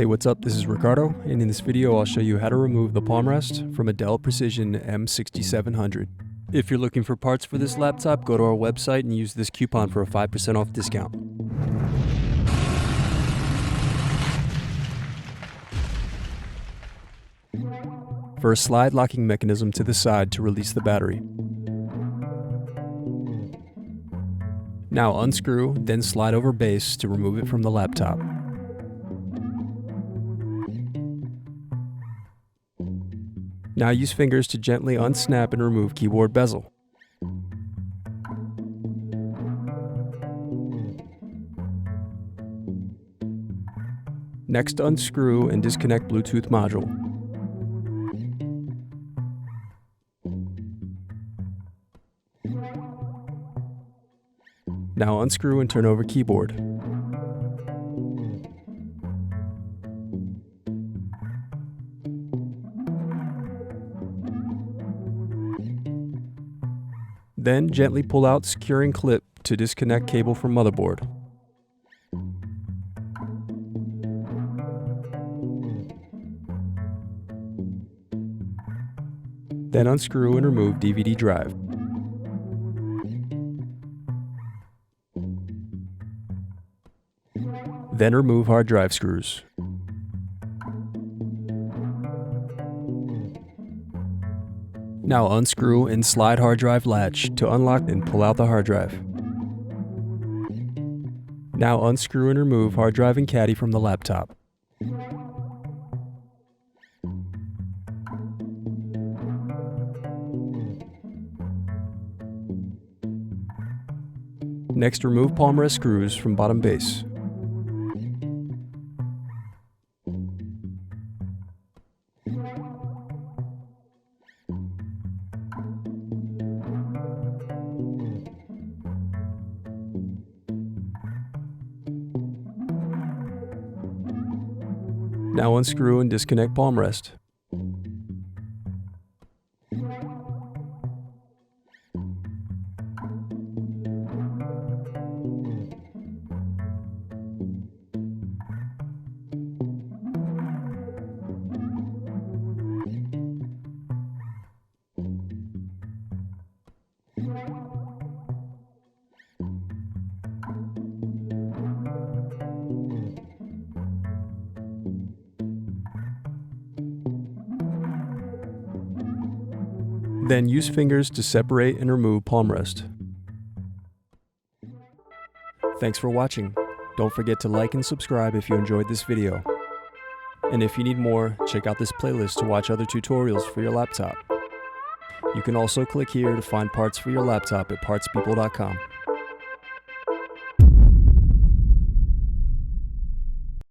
Hey, what's up? This is Ricardo, and in this video I'll show you how to remove the Palmrest from a Dell Precision M6700. If you're looking for parts for this laptop, go to our website and use this coupon for a 5% off discount. First, slide locking mechanism to the side to release the battery. Now unscrew, then slide over base to remove it from the laptop. Now use fingers to gently unsnap and remove keyboard bezel. Next, unscrew and disconnect Bluetooth module. Now unscrew and turn over keyboard. Then gently pull out securing clip to disconnect cable from motherboard. Then unscrew and remove DVD drive. Then remove hard drive screws. Now unscrew and slide hard drive latch to unlock and pull out the hard drive. Now unscrew and remove hard drive and caddy from the laptop. Next, remove Palmrest screws from bottom base. Now unscrew and disconnect Palmrest. Then use fingers to separate and remove Palmrest. Thanks for watching. Don't forget to like and subscribe if you enjoyed this video. And if you need more, check out this playlist to watch other tutorials for your laptop. You can also click here to find parts for your laptop at partspeople.com.